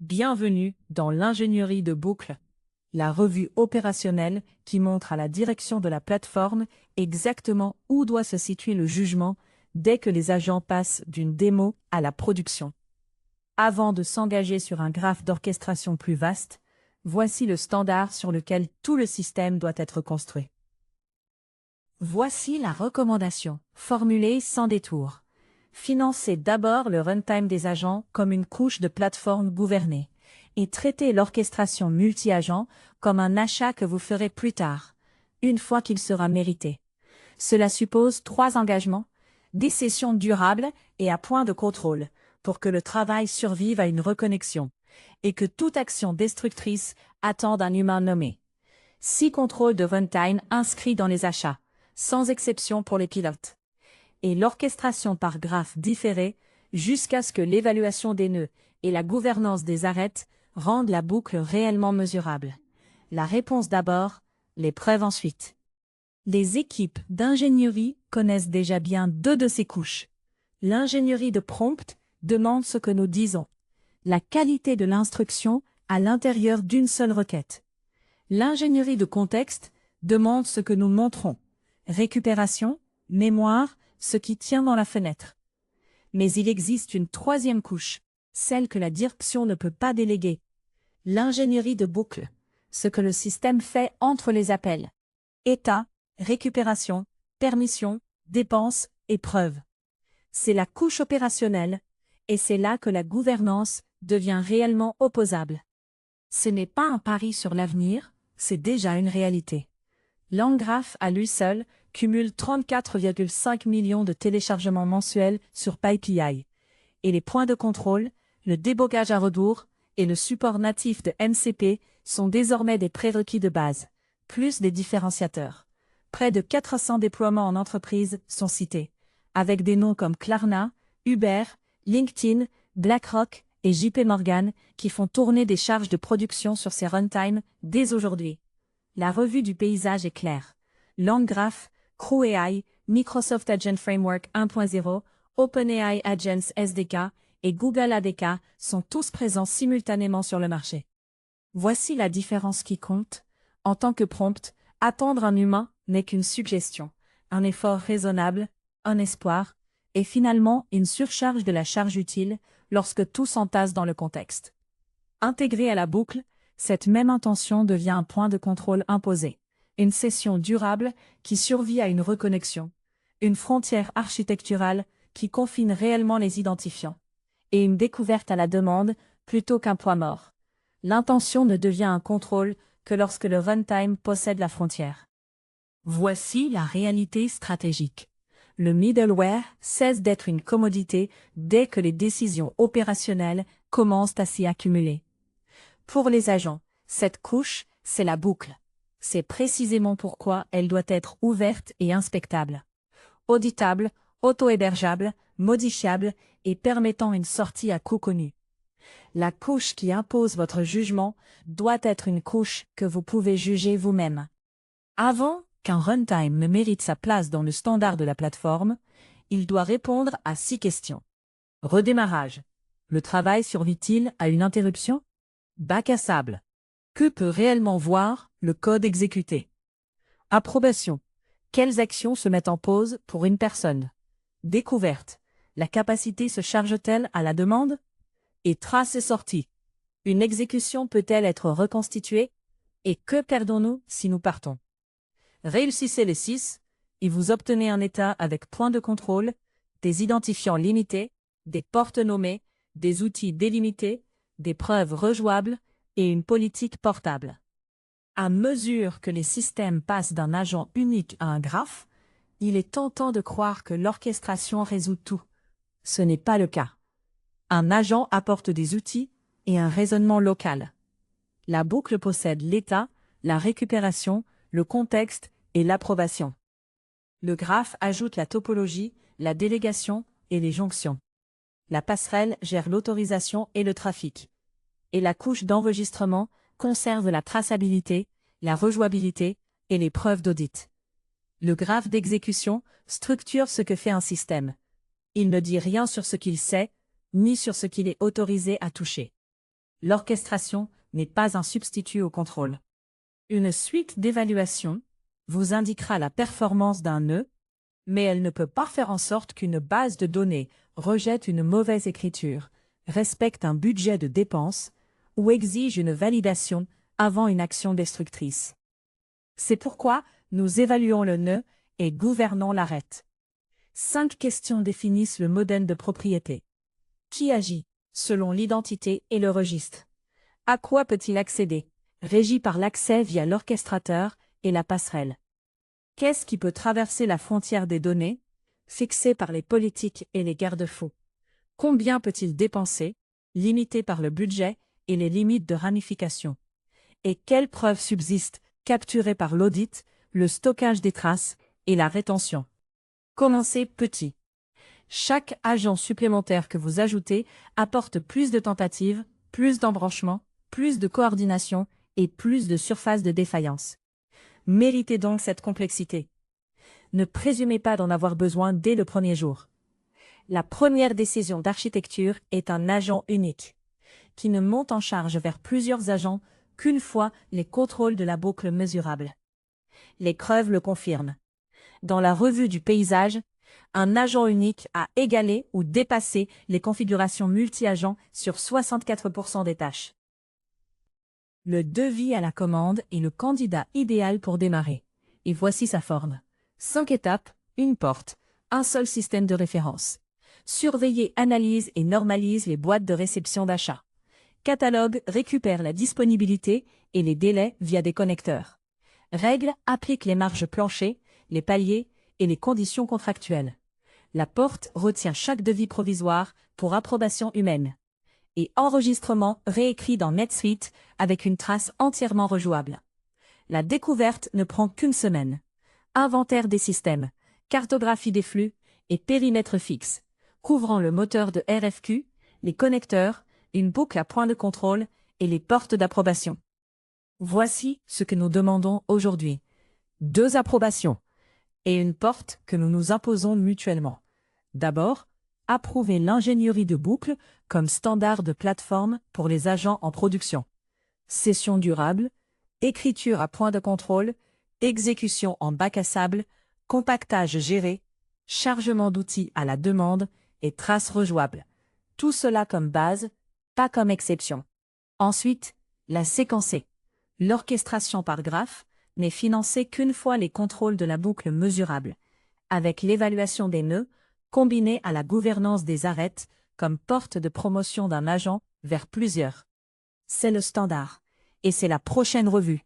Bienvenue dans l'ingénierie de boucle, la revue opérationnelle qui montre à la direction de la plateforme exactement où doit se situer le jugement dès que les agents passent d'une démo à la production. Avant de s'engager sur un graphe d'orchestration plus vaste, voici le standard sur lequel tout le système doit être construit. Voici la recommandation, formulée sans détour. Financez d'abord le runtime des agents comme une couche de plateforme gouvernée et traitez l'orchestration multi-agents comme un achat que vous ferez plus tard, une fois qu'il sera mérité. Cela suppose 3 engagements, des sessions durables et à point de contrôle, pour que le travail survive à une reconnexion, et que toute action destructrice attende un humain nommé. 6 contrôles de runtime inscrits dans les achats, sans exception pour les pilotes. Et l'orchestration par graphe différé jusqu'à ce que l'évaluation des nœuds et la gouvernance des arêtes rendent la boucle réellement mesurable. La réponse d'abord, les preuves ensuite. Les équipes d'ingénierie connaissent déjà bien 2 de ces couches. L'ingénierie de prompt demande ce que nous disons, la qualité de l'instruction à l'intérieur d'une seule requête. L'ingénierie de contexte demande ce que nous montrons, récupération, mémoire, ce qui tient dans la fenêtre. Mais il existe une 3e couche, celle que la direction ne peut pas déléguer. L'ingénierie de boucle, ce que le système fait entre les appels. État, récupération, permission, dépenses et preuves. C'est la couche opérationnelle, et c'est là que la gouvernance devient réellement opposable. Ce n'est pas un pari sur l'avenir, c'est déjà une réalité. LangGraph à lui seul cumule 34,5 millions de téléchargements mensuels sur PyPI. Et les points de contrôle, le débogage à rebours et le support natif de MCP sont désormais des prérequis de base, plus des différenciateurs. Près de 400 déploiements en entreprise sont cités, avec des noms comme Klarna, Uber, LinkedIn, BlackRock et JP Morgan qui font tourner des charges de production sur ces runtimes dès aujourd'hui. La revue du paysage est claire. LangGraph, CrewAI, Microsoft Agent Framework 1.0, OpenAI Agents SDK et Google ADK sont tous présents simultanément sur le marché. Voici la différence qui compte. En tant que prompt, attendre un humain n'est qu'une suggestion, un effort raisonnable, un espoir, et finalement une surcharge de la charge utile lorsque tout s'entasse dans le contexte. Intégré à la boucle, cette même intention devient un point de contrôle imposé, une session durable qui survit à une reconnexion, une frontière architecturale qui confine réellement les identifiants, et une découverte à la demande plutôt qu'un point mort. L'intention ne devient un contrôle que lorsque le runtime possède la frontière. Voici la réalité stratégique. Le middleware cesse d'être une commodité dès que les décisions opérationnelles commencent à s'y accumuler. Pour les agents, cette couche, c'est la boucle. C'est précisément pourquoi elle doit être ouverte et inspectable. Auditable, auto-hébergeable, modifiable et permettant une sortie à coût connu. La couche qui impose votre jugement doit être une couche que vous pouvez juger vous-même. Avant qu'un runtime ne mérite sa place dans le standard de la plateforme, il doit répondre à 6 questions. Redémarrage. Le travail survit-il à une interruption? Bac à sable. Que peut réellement voir le code exécuté? Approbation. Quelles actions se mettent en pause pour une personne? Découverte. La capacité se charge-t-elle à la demande? Et trace et sortie. Une exécution peut-elle être reconstituée? Et que perdons-nous si nous partons? Réussissez les 6, et vous obtenez un état avec point de contrôle, des identifiants limités, des portes nommées, des outils délimités, des preuves rejouables et une politique portable. À mesure que les systèmes passent d'un agent unique à un graphe, il est tentant de croire que l'orchestration résout tout. Ce n'est pas le cas. Un agent apporte des outils et un raisonnement local. La boucle possède l'état, la récupération, le contexte et l'approbation. Le graphe ajoute la topologie, la délégation et les jonctions. La passerelle gère l'autorisation et le trafic. Et la couche d'enregistrement conserve la traçabilité, la rejouabilité et les preuves d'audit. Le graphe d'exécution structure ce que fait un système. Il ne dit rien sur ce qu'il sait, ni sur ce qu'il est autorisé à toucher. l'orchestration n'est pas un substitut au contrôle. Une suite d'évaluation vous indiquera la performance d'un nœud, mais elle ne peut pas faire en sorte qu'une base de données rejette une mauvaise écriture, respecte un budget de dépenses ou exige une validation avant une action destructrice. C'est pourquoi nous évaluons le nœud et gouvernons l'arête. 5 questions définissent le modèle de propriété. Qui agit, selon l'identité et le registre? À quoi peut-il accéder? Régi par l'accès via l'orchestrateur et la passerelle. Qu'est-ce qui peut traverser la frontière des données, fixée par les politiques et les garde-fous? Combien peut-il dépenser, limité par le budget et les limites de ramification? Et quelles preuves subsistent, capturées par l'audit, le stockage des traces et la rétention? Commencez petit. Chaque agent supplémentaire que vous ajoutez apporte plus de tentatives, plus d'embranchements, plus de coordination et plus de surface de défaillance. Méritez donc cette complexité. Ne présumez pas d'en avoir besoin dès le premier jour. La première décision d'architecture est un agent unique, qui ne monte en charge vers plusieurs agents qu'une fois les contrôles de la boucle mesurables. Les preuves le confirment. Dans la revue du paysage, un agent unique a égalé ou dépassé les configurations multi-agents sur 64% des tâches. Le devis à la commande est le candidat idéal pour démarrer. Et voici sa forme. 5 étapes, une porte, un seul système de référence. Surveiller, analyse et normalise les boîtes de réception d'achat. Catalogue récupère la disponibilité et les délais via des connecteurs. Règle applique les marges planchers, les paliers et les conditions contractuelles. La porte retient chaque devis provisoire pour approbation humaine. Et enregistrement réécrit dans NetSuite avec une trace entièrement rejouable. La découverte ne prend qu'une semaine. Inventaire des systèmes, cartographie des flux et périmètre fixe, couvrant le moteur de RFQ, les connecteurs, une boucle à point de contrôle et les portes d'approbation. Voici ce que nous demandons aujourd'hui. 2 approbations et une porte que nous nous imposons mutuellement. D'abord, approuver l'ingénierie de boucle comme standard de plateforme pour les agents en production. Session durable, écriture à point de contrôle, exécution en bac à sable, compactage géré, chargement d'outils à la demande et traces rejouables. Tout cela comme base, pas comme exception. Ensuite, la séquencer. L'orchestration par graphe n'est financée qu'une fois les contrôles de la boucle mesurable, avec l'évaluation des nœuds, combinée à la gouvernance des arêtes comme porte de promotion d'un agent vers plusieurs. C'est le standard. Et c'est la prochaine revue.